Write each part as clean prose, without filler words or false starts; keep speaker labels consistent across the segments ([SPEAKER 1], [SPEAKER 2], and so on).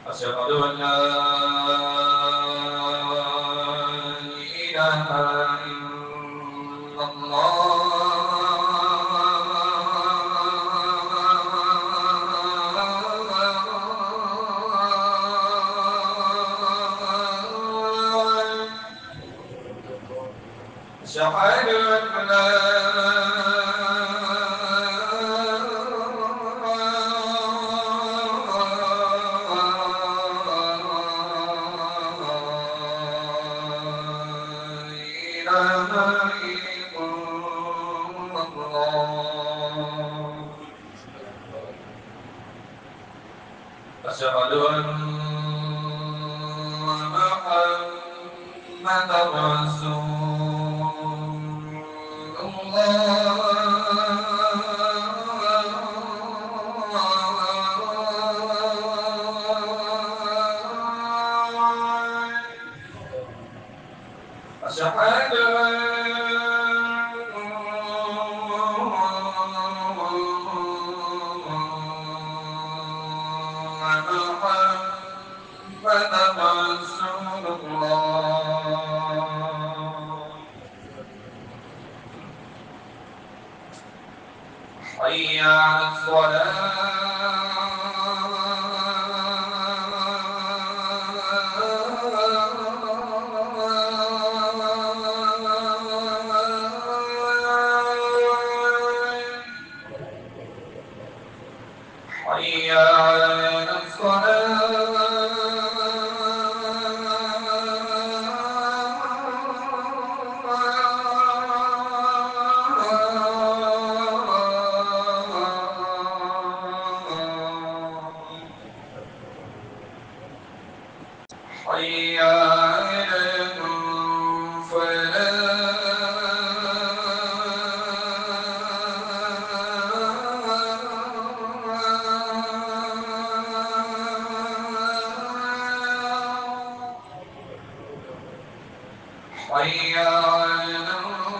[SPEAKER 1] أشهد أن لا إله إلا الله أشهد أن لا أشهد أن محمدا رسول الله أشهد محمدا رسول الله حي على الصلاة حي على الصلاة حي على الفلاح حي على الفلاح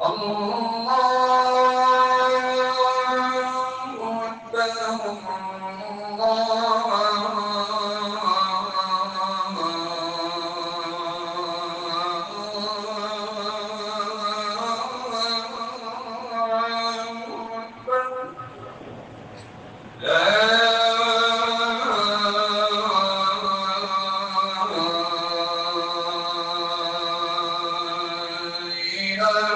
[SPEAKER 1] الله أكبر الله أكبر لا إله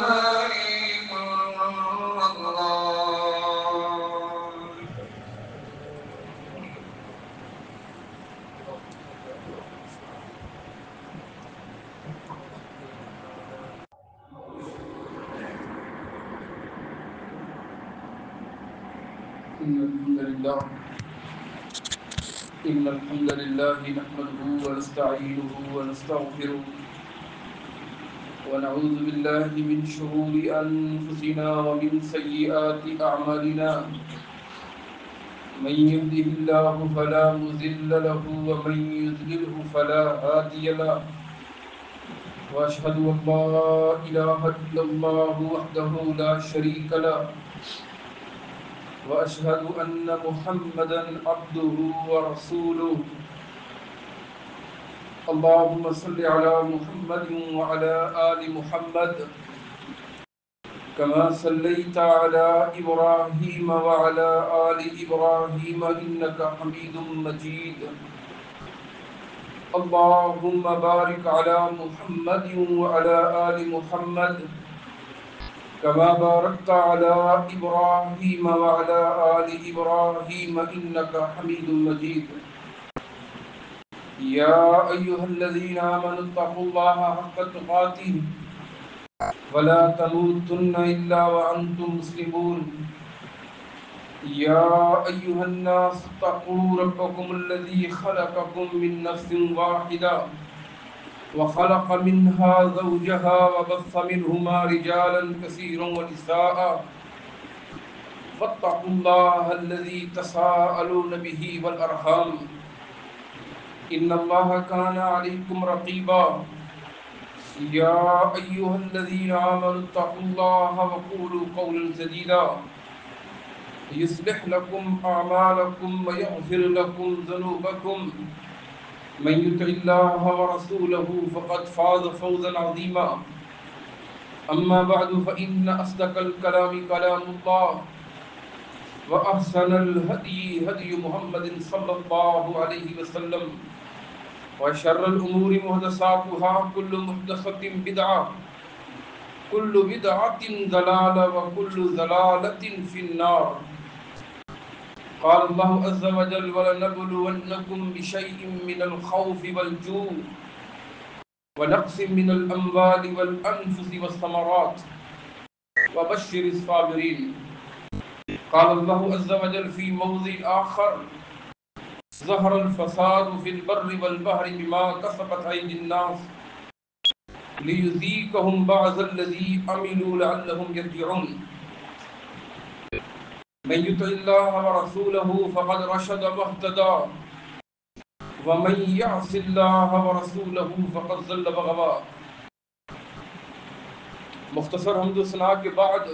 [SPEAKER 1] إلا الله
[SPEAKER 2] إن الحمد لله نحمده ونستعينه ونستغفره ونعوذ بالله من شرور أنفسنا ومن سيئات أعمالنا من يهده الله فلا مضل له ومن يضلله فلا هادي له وأشهد أن لا إله إلا الله وحده لا شريك له وأشهد أن محمدا عبده ورسوله اللهم صل على محمد وعلى آل محمد كما صليت على إبراهيم وعلى آل إبراهيم إنك حميد مجيد اللهم بارك على محمد وعلى آل محمد كما باركت على إبراهيم وعلى آل إبراهيم إنك حميد مجيد يا أيها الذين آمنوا اتقوا الله حق تقاته ولا تموتن إلا وأنتم مسلمون. يا أيها الناس اتقوا ربكم الذي خلقكم من نفس واحدة وخلق منها زوجها وبث منهما رجالا كثيرا ونساء واتقوا الله الذي تساءلون به والأرحام إن الله كان عليكم رقيبا. يا أيها الذين آمنوا اتقوا الله وقولوا قولا سديدا يصلح لكم أعمالكم ويغفر لكم ذنوبكم من يطع الله ورسوله فقد فاز فوزا عظيما. أما بعد فإن أصدق الكلام كلام الله وأحسن الهدي هدي محمد صلى الله عليه وسلم وشر الأمور محدثاتها كل محدثة بدعة كل بدعة ضلالة وكل ضلالة في النار. قال الله عز وجل ولنبلونكم بشيء من الخوف والجوع ونقص من الأموال والأنفس والثمرات وبشر الصابرين. قال الله عز وجل في موضع آخر ظهر الفساد في البر والبحر بما كسبت أيدي الناس ليذيقهم بعض الذي عملوا لعلهم يرجعون. من يطع الله ورسوله فقد رشد واهتدى ومن يعص الله ورسوله فقد ضل وغوى. مختصر حمد و ثنا کے بعد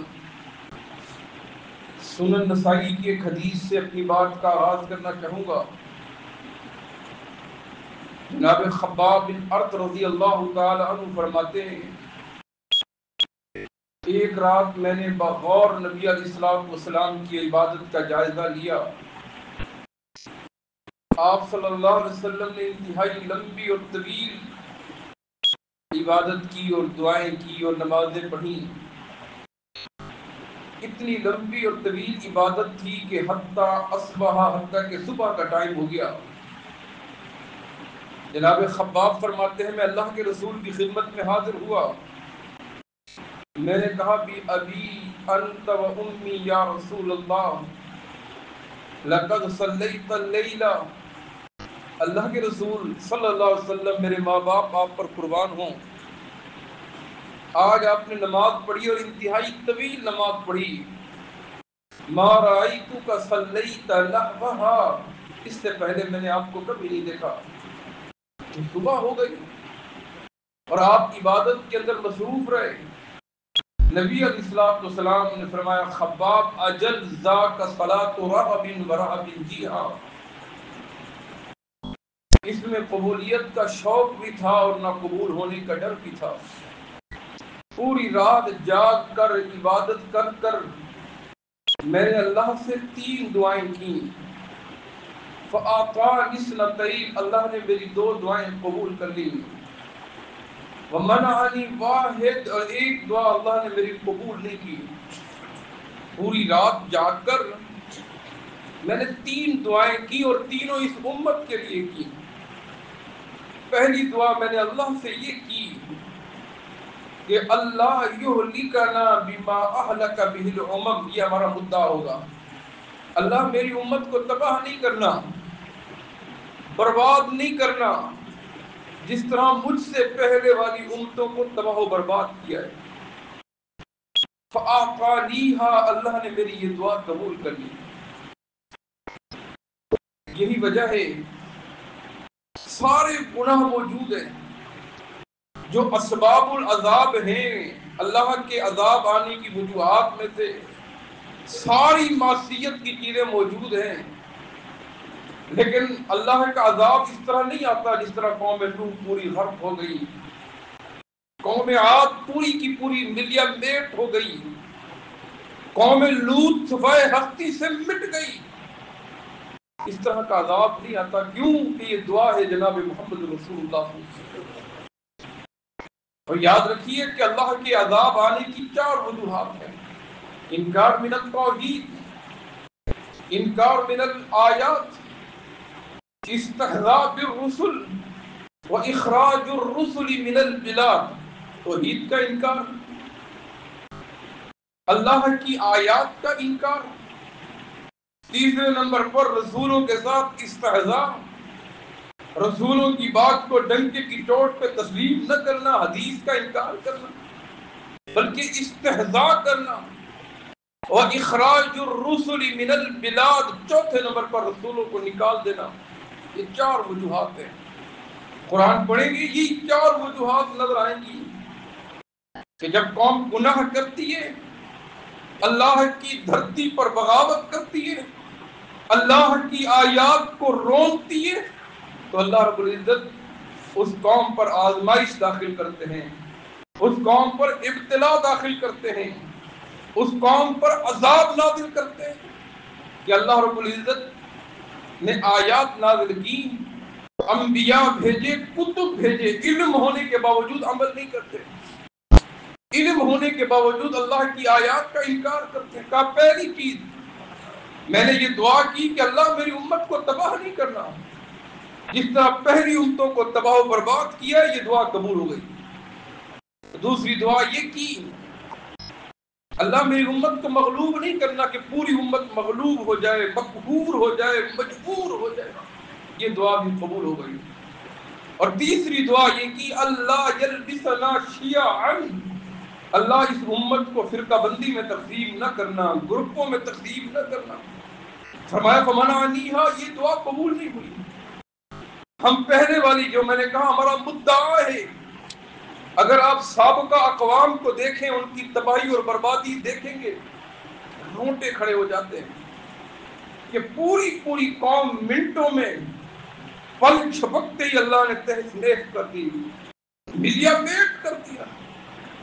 [SPEAKER 2] سنن نسائی کی ایک حدیث سے اپنی بات کا آغاز کرنا چاہوں گا. جناب خباب بن ارت رضی اللہ تعالی عنہ فرماتے ہیں ایک رات میں نے بغور نبی علیہ السلام والسلام کی عبادت کا جائزہ لیا. آپ صلی اللہ علیہ وسلم نے انتہائی لمبی اور طویل عبادت کی اور دعائیں کی اور نمازیں پڑھی. اتنی لمبی اور طویل عبادت تھی کہ حتیٰ کہ صبح کا ٹائم ہو گیا. جناب خباب فرماتے ہیں میں اللہ کے رسول کی خدمت میں حاضر ہوا. میں نے کہا بھی ابی انت و امی یا رسول اللہ لقد صلیت اللیلہ. اللہ کے رسول صلی اللہ علیہ وسلم میرے ماں باپ آپ پر قربان ہوں، آج آپ نے نماز پڑھی اور انتہائی طویل نماز پڑھی. ما رأیتک صلیت نحوہا، اس سے پہلے میں نے آپ کو کبھی نہیں دیکھا. صبح ہو گئی اور آپ عبادت کے اندر مصروف رہے. نبی علیہ السلام نے فرمایا خباب اجل ذاک صلاۃ رغب ورہب. جی ہاں، اس میں قبولیت کا شوق بھی تھا اور نہ قبول ہونے کا ڈر بھی تھا. پوری رات جاگ کر عبادت کر کر میں نے اللہ سے 3 دعائیں کی. فَأَعْطَانِ اثْنَتَيْنِ، اللہ نے میری 2 دعائیں قبول کر لی. وَمَنَعَنِي وَاحِدَ، اور ایک دعا اللہ نے میری قبول نہیں کی. پوری رات جاگ کر میں نے 3 دعائیں کی اور تینوں اس امت کے لیے کی. پہلی دعا میں نے اللہ سے یہ کی کہ اللہ یہلکنا بما اہلک بہ الامم، یہ ہمارا مدعا ہوگا. اللہ میری امت کو تباہ نہیں کرنا، برباد نہیں کرنا جس طرح مجھ سے پہلے والی امتوں کو تباہ و برباد کیا ہے. فَأَعْطَانِيهَا، اللہ نے میری یہ دعا قبول کر لی. یہی وجہ ہے سارے گناہ موجود ہیں جو اسباب العذاب ہیں. اللہ کے عذاب آنے کی وجوہات میں سے ساری معصیت کی چیزیں موجود ہیں، لیکن اللہ کا عذاب اس طرح نہیں آتا جس طرح قوم نوح پوری غرق ہو گئی، قوم عاد پوری کی پوری ملیا میٹ ہو گئی، قوم لوط صفائے ہستی سے مٹ گئی. اس طرح کا عذاب نہیں آتا. کیوں کہ یہ دعا ہے جناب محمد رسول اللہ. اور یاد رکھیے کہ اللہ کے عذاب آنے کی 4 وجوہات ہیں. انکار من التوحید، انکار من الآیات، استہزاء بالرسل، وَإِخْرَاجُ الرُّسُلِ مِنَ الْبِلَادِ، توحید کا انکار، اللہ کی آیات کا انکار، تیسرے نمبر پر رسولوں کے ساتھ استہزاء، رسولوں کی بات کو ڈنکے کی چوٹ پہ تسلیم نہ کرنا، حدیث کا انکار کرنا بلکہ استہزاء کرنا، اور اخراج الرسل من البلاد، چوتھے نمبر پر رسولوں کو نکال دینا۔ یہ چار وجوہات ہیں، قرآن پڑھیں گے یہ چار وجوہات نظر آئیں گی کہ جب قوم گناہ کرتی ہے، اللہ کی دھرتی پر بغاوت کرتی ہے، اللہ کی آیات کو رونتی ہے، تو اللہ رب العزت اس قوم پر آزمائش داخل کرتے ہیں، اس قوم پر ابتلا داخل کرتے ہیں، اس قوم پر عذاب نازل کرتے ہیں کہ اللہ رب العزت نے آیات نازل کی، انبیاء بھیجے، کتب بھیجے، علم ہونے کے باوجود عمل نہیں کرتے، علم ہونے کے باوجود اللہ کی آیات کا انکار کرتے ہیں۔ کہا پہلی چیز میں نے یہ دعا کی کہ اللہ میری امت کو تباہ نہیں کرنا، جس طرح پہلی امتوں کو تباہ و برباد کیا، یہ دعا قبول ہو گئی۔ دوسری دعا یہ کی اللہ میری امت کو مغلوب نہیں کرنا کہ پوری امت مغلوب ہو جائے، مقہور ہو جائے، مجبور ہو جائے، یہ دعا بھی قبول ہو گئی۔ اور تیسری دعا یہ کی اللہ یلبسنا شیعا، اللہ اس امت کو فرقہ بندی میں تقسیم نہ کرنا، گروپوں میں تقسیم نہ کرنا۔ فرمایا فمنعنیہا، یہ دعا قبول نہیں ہوئی۔ ہم پہلے والی جو میں نے کہا ہمارا مدعا ہے، اگر آپ سابقہ اقوام کو دیکھیں، ان کی تباہی اور بربادی دیکھیں گے، رونٹے کھڑے ہو جاتے ہیں کہ پوری قوم منٹوں میں پل جھپکتے ہی اللہ نے تہس نہس کر دی، ملیا میٹ کر دیا۔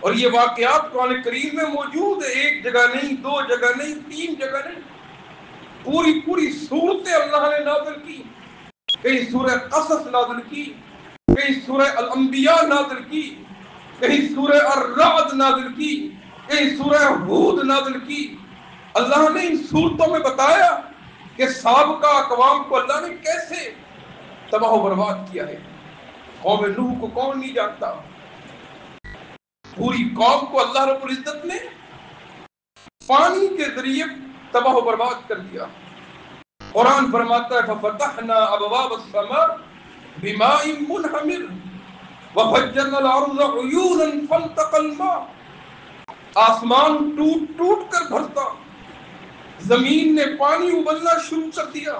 [SPEAKER 2] اور یہ واقعات قرآن کریم میں موجود ہے، ایک جگہ نہیں، دو جگہ نہیں، تین جگہ نہیں، پوری صورتیں اللہ نے نازل کی، کہیں سورہ قصص نازل کی، کہیں سورہ الانبیاء نازل کی، کہیں سورہ الرعد نازل کی، کہیں سورہ ہود نازل کی۔ اللہ نے ان صورتوں میں بتایا کہ سابقہ اقوام کو اللہ نے کیسے تباہ و برباد کیا ہے۔ قوم نوح کو کون نہیں جانتا؟ پوری قوم کو اللہ رب العزت نے پانی کے ذریعے تباہ و برباد کر دیا۔ قرآن فرماتا ہے فَفَتَحْنَا أَبْوَابَ السَّمَاءِ بِمَاءٍ مُنْهَمِرٍ وَفَجَّرْنَا الْأَرْضَ عُيُونًا فَالْتَقَى الْمَاءُ، آسمان ٹوٹ کر بھرتا، زمین نے پانی ابلنا شروع کر دیا،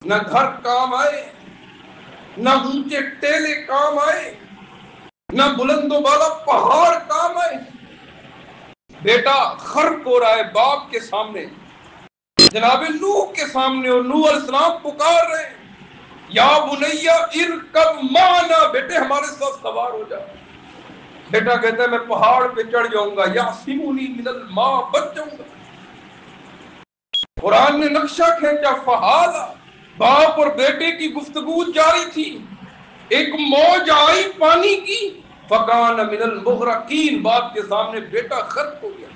[SPEAKER 2] نہ گھر کام آئے، نہ اونچے ٹیلے کام آئے، نہ بلند و بالا پہاڑ کام آئے۔ بیٹا خرق ہو رہا ہے باپ کے سامنے، جناب نوح کے سامنے، اور نوح علیہ السلام پکار رہے ہیں یا بنیا ارکب معنا، بیٹے ہمارے ساتھ سوار ہو جا۔ بیٹا کہتا ہے میں پہاڑ پہ چڑھ جاؤں گا، یعصمونی من الماء، بچ جاؤں گا۔ قرآن نے نقشہ کھینچا، فہالا، باپ اور بیٹے کی گفتگو جاری تھی، ایک موج آئی پانی کی، فکان من المغرقین، باپ کے سامنے بیٹا غرق ہو گیا۔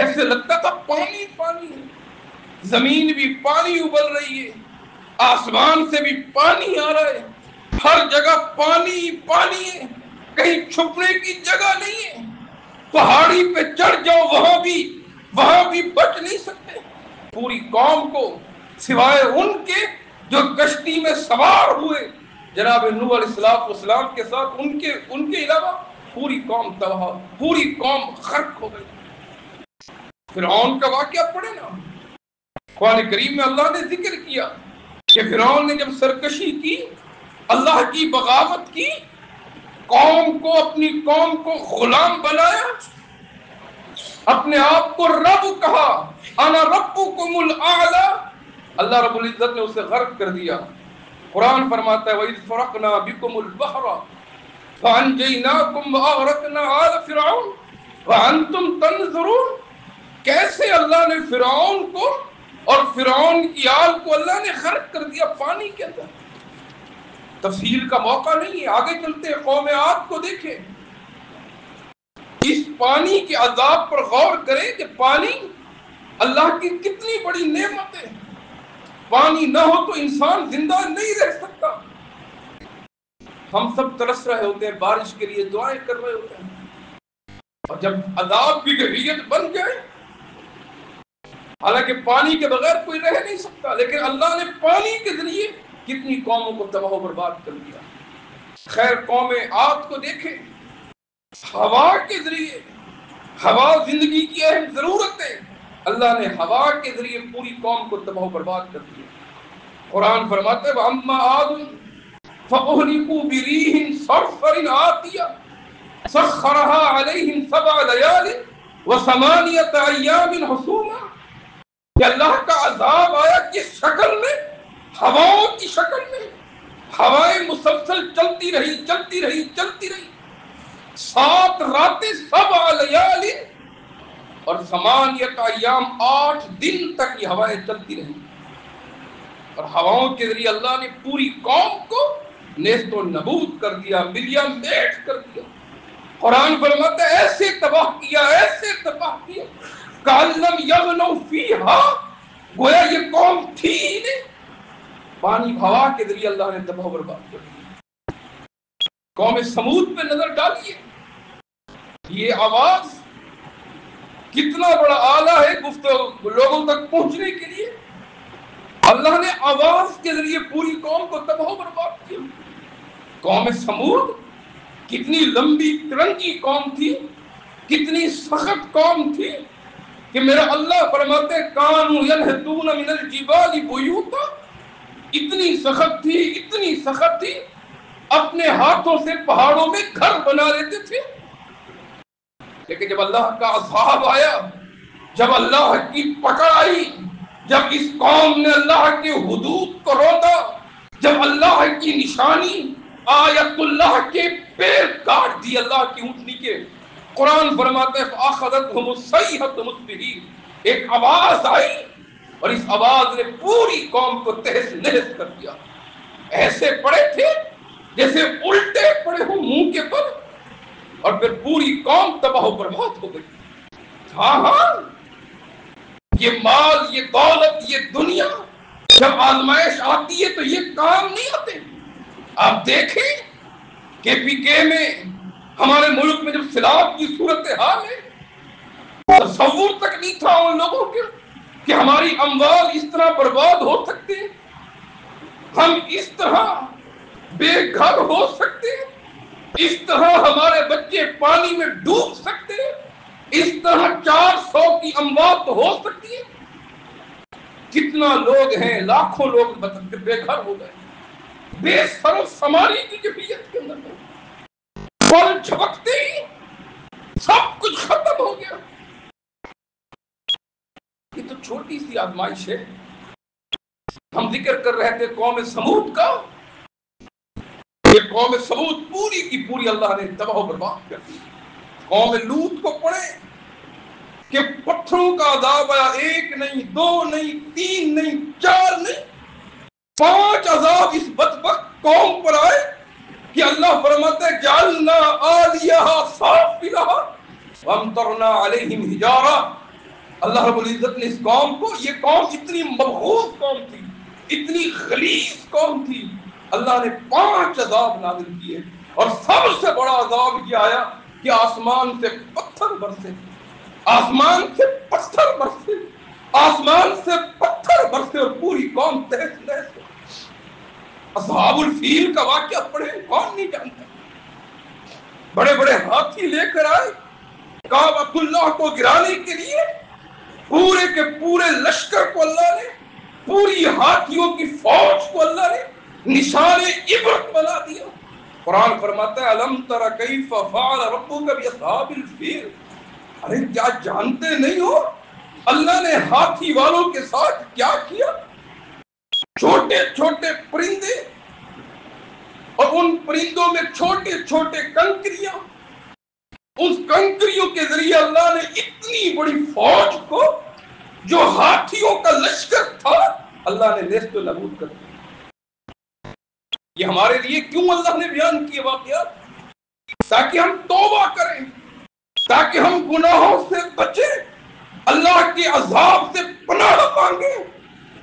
[SPEAKER 2] ایسے لگتا تھا پانی پانی ہے، زمین بھی پانی ابل رہی ہے، آسمان سے بھی پانی آ رہا ہے، ہر جگہ پانی پانی ہے، کہیں چھپنے کی جگہ نہیں ہے، پہاڑی پہ چڑھ جاؤ وہاں بھی بچ نہیں سکتے۔ پوری قوم کو سوائے ان کے جو کشتی میں سوار ہوئے جناب نوح علیہ السلام کے ساتھ، ان کے علاوہ پوری قوم تباہ، پوری قوم غرق ہو گئی۔ فرعون کا واقعہ پڑھے نا، قرآن کریم میں اللہ نے ذکر کیا کہ فرعون نے جب سرکشی کی، اللہ کی بغاوت کی، اپنی قوم کو غلام بنایا، اپنے آپ کو رب کہا، انا ربکم الاعلی، اللہ رب العزت نے اسے غرق کر دیا۔ قرآن فرماتا ہے وَإِذْ فَرَقْنَا بِكُمُ الْبَحْرَ فَأَنْجَيْنَاكُمْ وَأَغْرَقْنَا آلَ فِرْعَوْنَ وَأَنْتُمْ تَنْظُرُونَ، کیسے اللہ نے فرعون کو اور فرعون کی آل کو اللہ نے غرق کر دیا پانی کے اندر۔ تفصیل کا موقع نہیں ہے، آگے چلتے ہیں، قوم عاد کو دیکھیں، اس پانی کے عذاب پر غور کریں کہ پانی اللہ کی کتنی بڑی نعمت ہے۔ پانی نہ ہو تو انسان زندہ نہیں رہ سکتا۔ ہم سب ترس رہے ہوتے ہیں، بارش کے لیے دعائیں کر رہے ہوتے ہیں، اور جب عذاب کی کیفیت بن جائے، حالانکہ پانی کے بغیر کوئی رہ نہیں سکتا، لیکن اللہ نے پانی کے ذریعے کتنی قوموں کو تباہ و برباد کر دیا۔ خیر قوم عاد کو دیکھیں، ہوا کے ذریعے، ہوا زندگی کی اہم ضرورت ہے، اللہ نے ہوا کے ذریعے پوری قوم کو تباہ و برباد کر دیا۔ قرآن فرماتا ہے وَأَمَّا عَادٌ فَأُهْلِكُوا بِرِيحٍ صَرْصَرٍ عَاتِيَةٍ سَخَّرَهَا عَلَيْهِمْ 7 لَيَالٍ و8 أَيَّامٍ حُسُومًا، کہ اللہ کا عذاب آیا کس شکل میں؟ ہواؤں کی شکل میں۔ ہوائیں مسلسل چلتی رہی چلتی رہی چلتی رہی، 7 راتیں 7 لیال اور 8 ایام 8 دن تک یہ ہوائیں چلتی رہی، اور ہواؤں کے ذریعے اللہ نے پوری قوم کو نیست و نبود کر دیا، ملیا میٹ کر دیا۔ قرآن فرماتا ہے ایسے تباہ کیا، ایسے تباہ کیا کأن لم یغنوا فیہا، گویا یہ قوم تھی ہی نہیں۔ پانی ہوا کے ذریعے اللہ نے تباہ و برباد کر دیا۔ قوم سمود پہ نظر ڈالیے، یہ آواز کتنا بڑا آلہ ہے گفتگو لوگوں تک پہنچنے کے لیے۔ اللہ نے آواز کے ذریعے پوری قوم کو تباہ و برباد کیا۔ قوم سمود کتنی لمبی ترنگی قوم تھی، کتنی سخت قوم تھی کہ میرا اللہ فرماتے کانوا ینحتون من الجبال بیوتا، اتنی سخت تھی، اتنی سخت تھی، اپنے ہاتھوں سے پہاڑوں میں گھر بنا لیتے تھے۔ لیکن جب اللہ کا عذاب آیا، جب اللہ کی پکڑ آئی، جب اس قوم نے اللہ کے حدود کو روتا، جب اللہ کی نشانی آیت اللہ کے پیر کاٹ دی اللہ کی اونٹنی کے، قرآن فرماتا ہے فَأَخَذَتْهُمُ الصَّيْحَةُ مُصْبِحِينَ، ایک آواز آئی اور اس آواز نے پوری قوم کو تہس نہس کر دیا۔ ایسے پڑے تھے جیسے الٹے پڑے ہوں منہ کے پر، اور پھر پوری قوم تباہ و برباد ہو گئی۔ ہاں ہاں، یہ مال، یہ دولت، یہ دنیا جب آزمائش آتی ہے تو یہ کام نہیں آتے۔ آپ دیکھیں کہ پی کے میں ہمارے ملک میں جب سیلاب کی صورتحال ہے، تصور تک نہیں تھا ان لوگوں کے کہ ہماری اموال اس طرح برباد ہو سکتے ہیں، ہم اس طرح بے گھر ہو سکتے ہیں، اس طرح ہمارے بچے پانی میں ڈوب سکتے ہیں، اس طرح 400 کی اموات ہو سکتی ہے۔ کتنا لوگ ہیں، لاکھوں لوگ بے گھر ہو گئے، بے سر و سماری کی کیفیت کے اندر ہے۔ پل جھپکتے ہی سب کچھ ختم ہو گیا۔ یہ تو چھوٹی سی آزمائش ہے۔ ہم ذکر کر رہے تھے قوم سمود کا، یہ قوم سمود پوری کی پوری اللہ نے تباہ و برباد کر دی۔ قوم لوط کو پڑھیں کہ پتھروں کا عذاب آیا، 1 نہیں، 2 نہیں، 3 نہیں، 4 نہیں، 5 عذاب اس بدبخت قوم پر آئے کہ اللہ فرماتا ہے جعلنا عالیہا سافلہا وامطرنا علیہم حجارہ۔ اللہ رب العزت نے اس قوم کو، یہ قوم اتنی مبغوض قوم تھی، اتنی غلیظ قوم تھی، اللہ نے 5 عذاب نازل کیے، اور سب سے بڑا عذاب یہ آیا کہ آسمان سے پتھر برسے، آسمان سے پتھر برسے، آسمان سے پتھر برسے اور پوری قوم تہس نہس ہو۔ اصحاب الفیل کا واقعہ پڑھیں، کون نہیں جانتا؟ بڑے بڑے ہاتھی لے کر آئے کعبۃ اللہ کو گرانے کے لیے، پورے کے پورے لشکر کو اللہ نے، پوری ہاتھیوں کی فوج کو اللہ نے نشان عبرت بنا دیا۔ قرآن فرماتا ہے الم تر کیف فعل ربک باصحاب الفیل، ارے کیا جانتے نہیں ہو اللہ نے ہاتھی والوں کے ساتھ کیا کیا؟ چھوٹے چھوٹے پرندے اور ان پرندوں میں چھوٹے چھوٹے کنکریاں، اس کنکریوں کے ذریعے اللہ نے اتنی بڑی فوج کو جو ہاتھیوں کا لشکر تھا اللہ نے نیست و نابود کر دیا۔ یہ ہمارے لیے کیوں اللہ نے بیان کیے واقعات؟ تاکہ ہم توبہ کریں، تاکہ ہم گناہوں سے بچیں، اللہ کے عذاب سے پناہ مانگیں،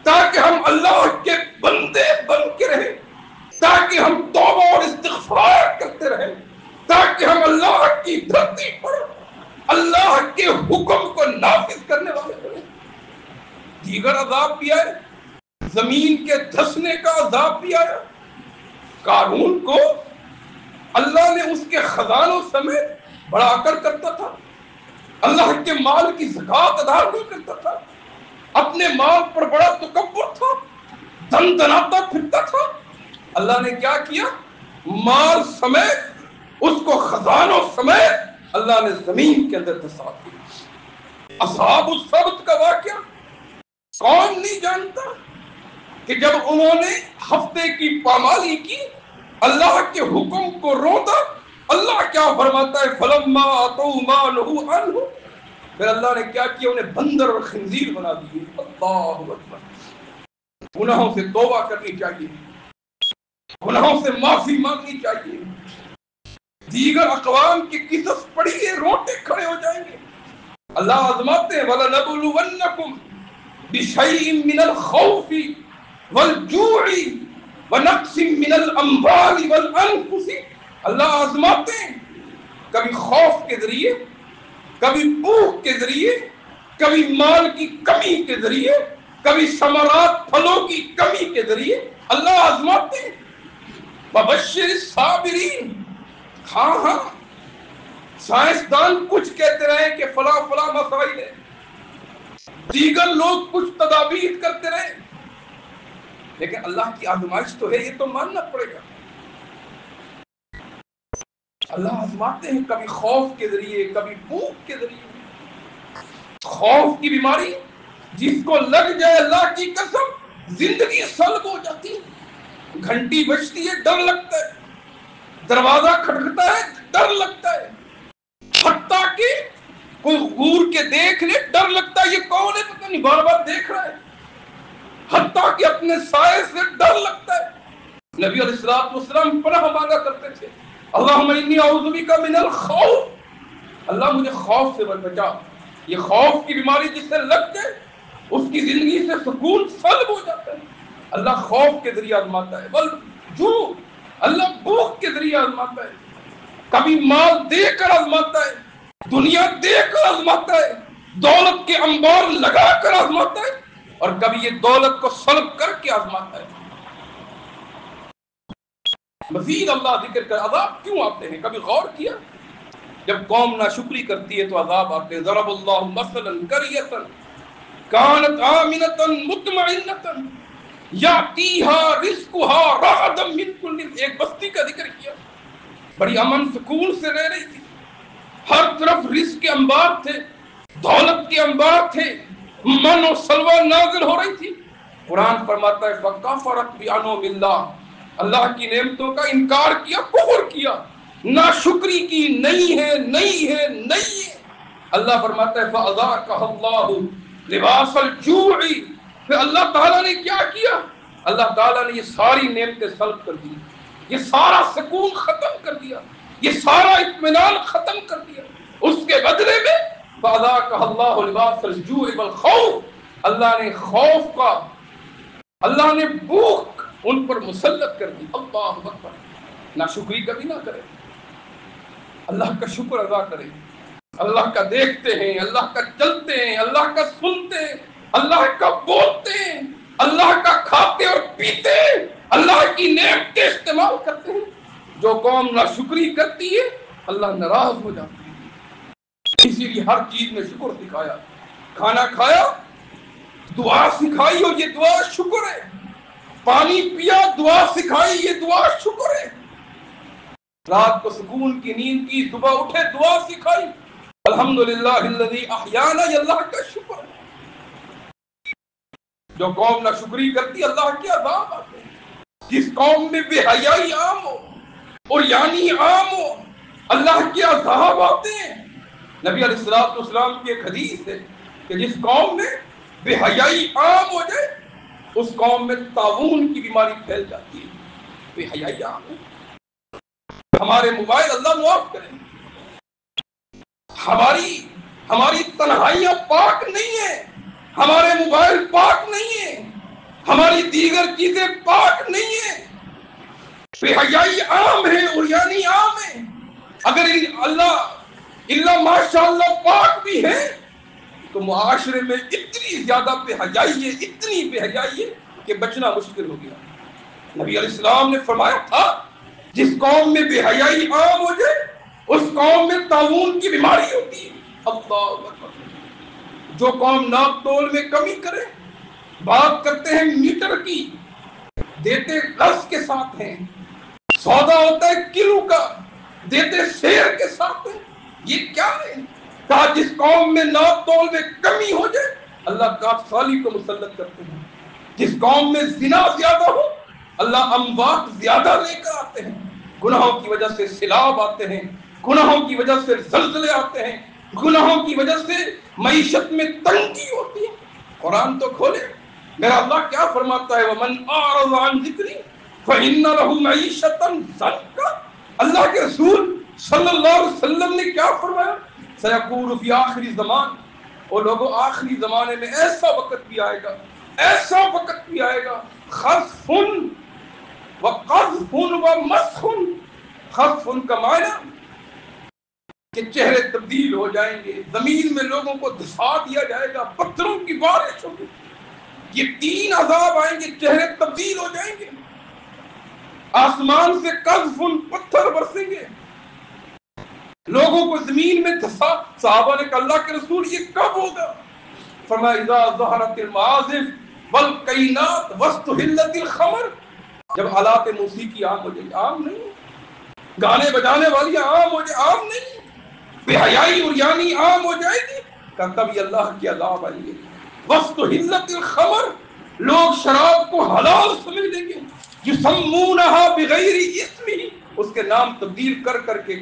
[SPEAKER 2] تاکہ ہم اللہ کے بندے بن کے رہیں، تاکہ ہم توبہ اور استغفار فائر کرتے رہیں تاکہ ہم اللہ کی دھرتی پر اللہ کے حکم کو نافذ کرنے والے بنیں۔ دیگر عذاب بھی آئے، زمین کے دھسنے کا عذاب بھی آیا۔ قارون کو اللہ نے اس کے خزانوں سمیت بڑا کر کرتا تھا، اللہ کے مال کی زکوٰۃ ادا نہیں کرتا تھا، اپنے مال پر بڑا تکبر تھا، دن دناتا پھرتا تھا۔ اللہ نے کیا کیا؟ مال سمیت، اس کو خزانوں سمیت اللہ نے زمین کے اندر دھسا دیا۔ اصحاب السبت کا واقعہ کون نہیں جانتا کہ جب انہوں نے ہفتے کی پامالی کی، اللہ کے حکم کو روتا، اللہ کیا فرماتا ہے؟ فلما اتوا ما نهوا عنه، پھر اللہ نے کیا کیا؟ انہیں بندر اور خنزیر بنا دیے۔ اللہ اکبر۔ گناہوں سے توبہ کرنی چاہیے، گناہوں سے معافی مانگنی چاہیے۔ دیگر اقوام کی قصص پڑھیے، روٹے کھڑے ہو جائیں گے۔ اللہ آزماتے ہیں وَلَنَبْلُوَنَّكُمْ بِشَيْءٍ مِّنَ الْخَوْفِ وَالْجُوعِ وَنَقْصٍ مِّنَ الْأَمْوَالِ وَالْأَنفُسِ۔ اللہ آزماتے ہیں، کبھی خوف کے ذریعے، کبھی بھوک کے ذریعے، کبھی مال کی کمی کے ذریعے، کبھی ثمرات پھلوں کی کمی کے ذریعے اللہ آزماتے ہیں۔ وَبَشِّرِ الصَّابِرِينَ۔ ہاں ہاں، سائنسدان کچھ کہتے رہے کہ فلاں فلاں مسائل ہے، دیگر لوگ کچھ تدابیر کرتے رہے، لیکن اللہ کی آزمائش تو ہے، یہ تو ماننا پڑے گا۔ اللہ آزماتے ہیں، کبھی خوف کے ذریعے، کبھی بھوک کے ذریعے۔ خوف کی بیماری جس کو لگ جائے، اللہ کی قسم زندگی سلب ہو جاتی ہے۔ گھنٹی بجتی ہے، ڈر لگتا ہے، دروازہ کھٹکتا ہے، ڈر لگتا ہے، حتیٰ کہ کوئی غور کے دیکھ لے، ڈر لگتا ہے یہ کون ہے، پتہ نہیں، بار بار دیکھ رہا ہے، حتیٰ کہ اپنے سائے سے ڈر لگتا ہے۔ نبی علیہ السلام پناہ مانگا کرتے تھے، اللہم انی اعوذ بک من الخوف، اللہ مجھے خوف سے بچا۔ یہ خوف کی بیماری جس سے لگ جائے، اس کی زندگی سے سکون سلب ہو جاتا ہے۔ اللہ خوف کے ذریعے آزماتا ہے، والجوع، اللہ بھوک کے ذریعے آزماتا ہے، کبھی مال دے کر آزماتا ہے، دنیا دے کر آزماتا ہے، دولت کے انبار لگا کر آزماتا ہے، اور کبھی یہ دولت کو سلب کر کے آزماتا ہے۔ مزید اللہ ذکر کر عذاب کیوں آتے ہیں، کبھی غور کیا؟ جب قوم ناشکری کرتی ہے تو عذاب آتے ہیں۔ ضرب اللہ مثلا قریۃ کانت آمنۃ مطمئنۃ یاتیہا رزقہا رغدا من کل، ایک بستی کا ذکر کیا، بڑی امن سکون سے رہ رہی تھی، ہر طرف رزق کے انبار تھے، دولت کے انبار تھے، من و سلوہ نازل ہو رہی تھی۔ قرآن فرماتا ہے فَكَفَرَتْ بِأَنْعُمِ اللَّهِ، اللہ کی نعمتوں کا انکار کیا، کفر کیا، ناشکری کی، نہیں ہے نہیں ہے نہیں ہے۔ اللہ فرماتا ہے فَأَذَاقَهَا اللَّهُ لِبَاسَ الْجُوعِ، پھر اللہ تعالیٰ نے کیا کیا؟ اللہ تعالیٰ نے یہ ساری نعمتیں سلب کر دی، یہ سارا سکون ختم کر دیا، یہ سارا اطمینان ختم کر دیا۔ اس کے بدلے میں فَأَذَاقَهَا اللَّهُ لِبَاسَ الْجُوعِ وَالْخَوْفِ، اللہ نے خوف کا، اللہ نے بھوک ان پر مسلط کر دی۔ اللہ اکبر۔ ناشکری کبھی نہ کرے، اللہ کا شکر ادا کرے، اللہ کا دیکھتے ہیں، اللہ کا چلتے ہیں، اللہ کا سنتے ہیں، اللہ کا بولتے ہیں، اللہ کا کھاتے اور پیتے ہیں، اللہ کی نعمتیں استعمال کرتے ہیں۔ جو قوم ناشکری کرتی ہے اللہ ناراض ہو جاتا ہے۔ اسی لیے ہر چیز میں شکر سکھایا، کھانا کھایا دعا سکھائی، اور یہ دعا شکر ہے، پانی پیا دعا سکھائی، یہ دعا شکر ہے، رات کو سکون کی نیند کی، صبح اٹھے دعا سکھائی، الحمدللہ الذی احیانا، یہ اللہ کا شکر ہے۔ جو قوم ناشکری کرتی اللہ کے عذاب آتے ہیں۔ جس قوم میں بے حیائی عام ہو اور یعنی عام ہو، اللہ کے عذاب آتے ہیں۔ نبی علیہ السلام کی ایک حدیث ہے کہ جس قوم میں بے حیائی عام ہو جائے، اس قوم میں طاعون کی بیماری پھیل جاتی ہے۔ بے حیائی عام ہے۔ ہمارے موبائل اللہ معاف کرے، ہماری تنہائیاں پاک نہیں ہیں، ہمارے موبائل پاک نہیں ہیں، ہماری دیگر چیزیں پاک نہیں ہیں۔ بے حیائی عام ہے اور یعنی عام ہے. اگر اللہ ماشاء اللہ پاک بھی ہے تو معاشرے میں اتنی زیادہ بے حیائی ہے، اتنی بے حیائی ہے کہ بچنا مشکل ہو گیا. نبی علیہ السلام نے فرمایا تھا جس قوم میں بے حیائی عام ہو جائے اس قوم میں طاعون کی بیماری ہوتی ہے. اللہ اکبر. جو قوم ناپ تول میں کمی کرے، بات کرتے ہیں میٹر کی، دیتے لفظ کے ساتھ ہیں، سودا ہوتا ہے کلو کا، دیتے شیر کے ساتھ ہیں. یہ کیا ہے؟ کہا جس قوم میں ناپ تول میں کمی ہو جائے اللہ کاف سالی کو مسلط کرتے ہیں. جس قوم میں زنا زیادہ ہو اللہ اموات زیادہ لے کر آتے ہیں. گناہوں کی وجہ سے سیلاب آتے ہیں، گناہوں کی وجہ سے زلزلے آتے ہیں، گناہوں کی وجہ سے معیشت میں تنگی ہوتی ہے. قرآن تو کھولے، میرا اللہ کیا فرماتا ہے وَمَنْ أَعْرَضَ عَنْ ذِكْرِي فَإِنَّ لَهُ مَعِيشَةً ضَنْكًا. اللہ کے رسول صلی اللہ علیہ وسلم نے کیا فرمایا؟ سَيَقُولُ فِي آخری زمان، اور لوگوں آخری زمانے میں ایسا وقت بھی آئے گا، ایسا وقت بھی آئے گا خَسْفٌ وَقَذْفٌ وَمَسْخٌ. خَسْفٌ کا معنی کہ چہرے تبدیل ہو جائیں گے، زمین میں لوگوں کو دھسا دیا جائے گا، پتھروں کی بارش ہوگی. یہ 3 عذاب آئیں گے، چہرے تبدیل ہو جائیں گے، آسمان سے قذف پتھر برسیں گے، لوگوں کو زمین میں دھسا. صحابہ نے کہا اللہ کے رسول یہ کب ہوگا؟ فرمایا اذا ظہرت المعازف والقینات واستحلت الخمر. جب آلات موسیقی عام ہو جائے. عام نہیں، گانے بجانے والی عام ہو جائے، عام نہیں، بے حیائی اور یعنی عام ہو جائے گی، کہ تب یہ اللہ کی عذاب آئیں گے. واستحلت الخمر، لوگ شراب کو حلال سمجھ لیں گے. یسمونہا بغیر اسمہ، اس کے نام تبدیل کر کر کے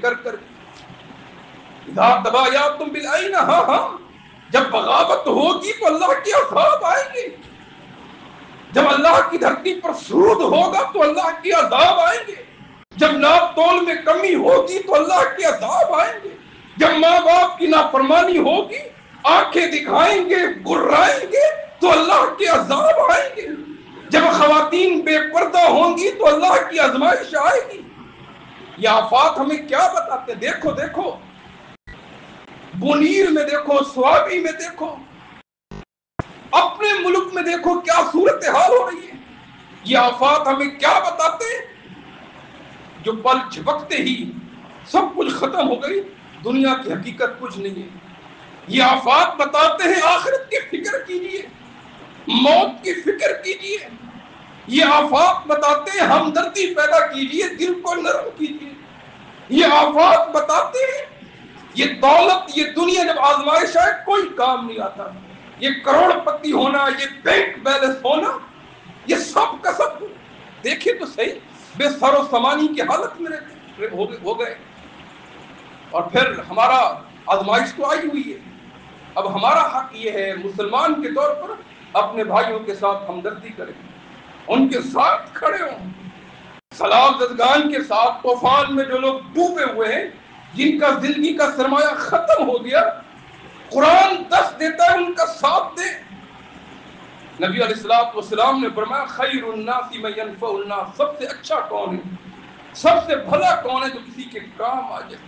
[SPEAKER 2] اذا تبایعتم بالعین. ہاں جب بغاوت ہوگی تو اللہ کے عذاب آئیں گے. جب اللہ کی دھرتی پر سود ہوگا تو اللہ کے عذاب آئیں گے. جب ناپ تول میں کمی ہوگی تو اللہ کے عذاب آئیں گے. جب ماں باپ کی نافرمانی ہوگی، آنکھیں دکھائیں گے، گرائیں گے تو اللہ کے عذاب آئیں گے. جب خواتین بے پردہ ہوں گی تو اللہ کی آزمائش آئے گی. یہ آفات ہمیں کیا بتاتے ہیں؟ دیکھو بنیر میں دیکھو، سوابی میں دیکھو، اپنے ملک میں دیکھو کیا صورتحال ہو رہی ہے. یہ آفات ہمیں کیا بتاتے ہیں؟ جو پل جھپکتے ہی سب کچھ ختم ہو گئی، دنیا کی حقیقت کچھ نہیں ہے. یہ آفات بتاتے ہیں آخرت کی فکر کیجیے، موت کی فکر کیجیے. یہ آفات بتاتے ہیں ہمدردی پیدا کیجیے، دل کو نرم کیجیے. یہ آفات بتاتے ہیں یہ دولت، یہ دنیا جب آزمائش آئے کوئی کام نہیں آتا. یہ کروڑ پتی ہونا، یہ بینک بیلنس ہونا، یہ سب کا سب دیکھیں تو صحیح بے سر و سامانی کی حالت میں ہو گئے. اور پھر ہمارا آزمائش تو آئی ہوئی ہے. اب ہمارا حق یہ ہے مسلمان کے طور پر اپنے بھائیوں کے ساتھ ہمدردی کریں، ان کے ساتھ کھڑے ہوں. سیلاب زدگان کے ساتھ طوفان میں جو لوگ ڈوبے ہوئے ہیں، جن کا زندگی کا سرمایہ ختم ہو گیا، قرآن دس دیتا ہے ان کا ساتھ دیں. نبی علیہ السلام نے فرمایا خیر الناس من ينفع الناس. سب سے اچھا کون ہے، سب سے بھلا کون ہے جو کسی کے کام آ جائے،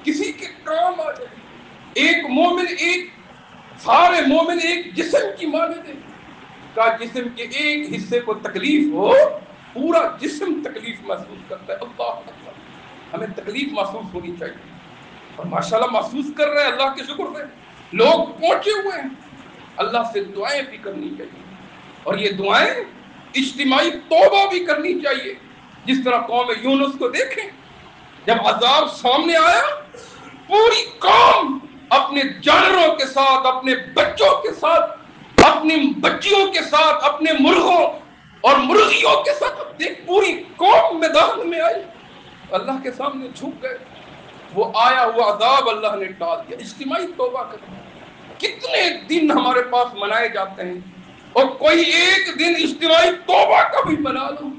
[SPEAKER 2] کسی کے کام آ جائے. ایک مومن، ایک سارے مومن ایک جسم کی مانند ہے. کا جسم کے ایک حصے کو تکلیف ہو پورا جسم تکلیف محسوس کرتا ہے. اللہ اکبر. ہمیں تکلیف محسوس ہونی چاہیے اور ماشاءاللہ محسوس کر رہے ہیں. اللہ کے شکر سے لوگ پہنچے ہوئے ہیں. اللہ سے دعائیں بھی کرنی چاہیے اور یہ دعائیں اجتماعی توبہ بھی کرنی چاہیے. جس طرح قوم یونس کو دیکھیں، جب عذاب سامنے آیا پوری قوم اپنے جانوروں کے ساتھ، اپنے بچوں کے ساتھ، اپنی بچیوں کے ساتھ، اپنے مرغوں اور مرغیوں کے ساتھ دیکھ پوری قوم میدان میں آئی، اللہ کے سامنے جھک گئے. وہ آیا ہوا عذاب اللہ نے ٹال دیا. اجتماعی توبہ کرنا. کتنے دن ہمارے پاس منائے جاتے ہیں اور کوئی ایک دن اجتماعی توبہ کا بھی منا لو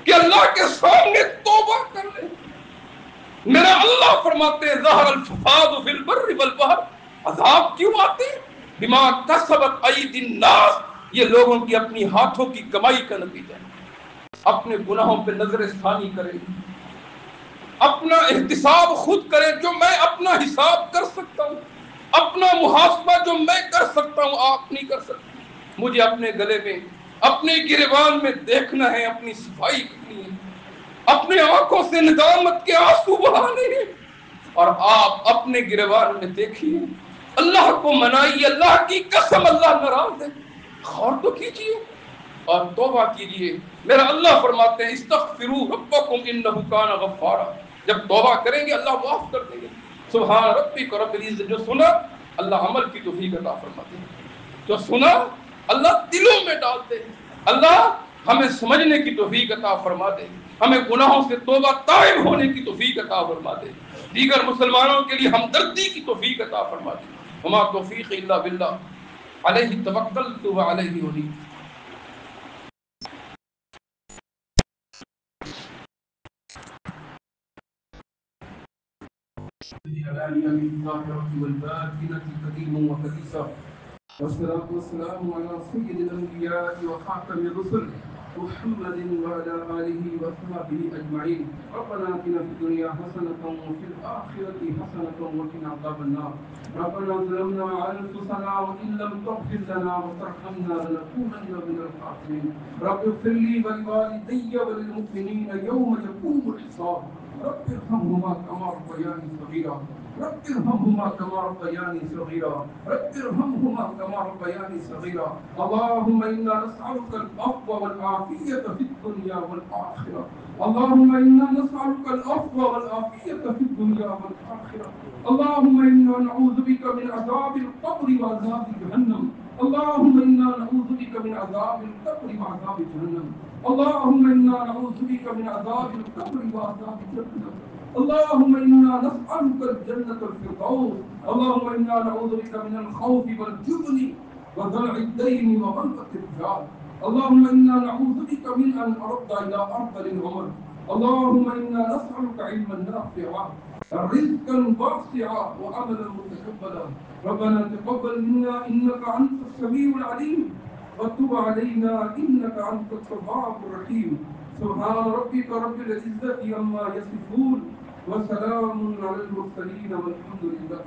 [SPEAKER 2] کہ اللہ کے سامنے توبہ کر لیں. میرا اللہ فرماتے ہیں ظہر الفساد فی البر والبحر. عذاب کیوں آتے ہیں؟ بما کسبت ایدی الناس. یہ لوگوں کی اپنی ہاتھوں کی کمائی کا نتیجہ ہے. اپنے گناہوں پہ نظر ثانی کرے، اپنا احتساب خود کرے۔ جو میں اپنا حساب کر سکتا ہوں، اپنا محاسبہ جو میں کر سکتا ہوں، آپ نہیں کر سکتے۔ مجھے اپنے گلے میں، اپنے گریبان میں دیکھنا ہے، اپنی صفائی کرنی ہے، اپنے آنکھوں سے ندامت کے آنسو بہانے ہیں۔ اور آپ اپنے گریبان میں دیکھیے، اللہ کو منائیے، اللہ کی قسم اللہ ناراض ہے، غور تو کیجیے اور توبہ کیجیے۔ میرا اللہ فرماتے ہیں استغفروا ربکم انہ کان غفارا، جب توبہ کریں گے اللہ معاف کر دیں گے۔ سبحان ربک رب العزت، جو سنا اللہ عمل کی توفیق عطا فرماتے ہیں، جو سنا اللہ دلوں میں ڈالتے ہیں۔ اللہ ہمیں سمجھنے کی توفیق عطا فرما دے، ہمیں گناہوں سے توبہ تائب ہونے کی توفیق عطا فرما دے، دیگر مسلمانوں کے لیے ہمدردی کی توفیق عطا فرما دے۔ وما توفیق الا باللہ، علیہ توکلت وعلیہ انیب۔ والصلاة والسلام على سيد الأنبياء وخاتم الرسل محمد وعلى آله وصحبه أجمعين. ربنا آتنا في الدنيا حسنة وفي الآخرة حسنة وقنا عذاب النار. ربنا ظلمنا أنفسنا وإن لم تغفر لنا وترحمنا لنكونن من الخاسرين. رب اغفر لي ولوالدي وللمؤمنين يوم يقوم الحساب. رب ارحمهما كما ربياني صغيرا. رب ارحمهما كما ربياني صغيرا. رب ارحمهما كما ربياني صغيرا. اللهم إنا نسألك العفو والعافية في الدنيا والآخرة. اللهم إنا نسألك العفو والعافية في الدنيا والآخرة. اللهم إنا نعوذ بك من عذاب القبر وعذاب جهنم. اللهم إنا نعوذ بك من عذاب القبر وعذاب جهنم. اللهم إنا نعوذ بك من عذاب القبر وعذاب جهنم. اللهم إنا نسألك الجنة الفردوس. اللهم إنا نعوذ بك من الخوف والجبن وضلع الدين وغلبة الرجال. اللهم إنا نعوذ بك من أن نرد إلى أرذل العمر. اللهم إنا نسألك علما نافعا، رزقا واسعا، وعملا متقبلا. ربنا تقبل منا إنك أنت السميع العليم، وتب علينا إنك أنت التواب الرحيم. سبحان ربك رب العزة عما يصفون، وسلام على المرسلين والحمد لله.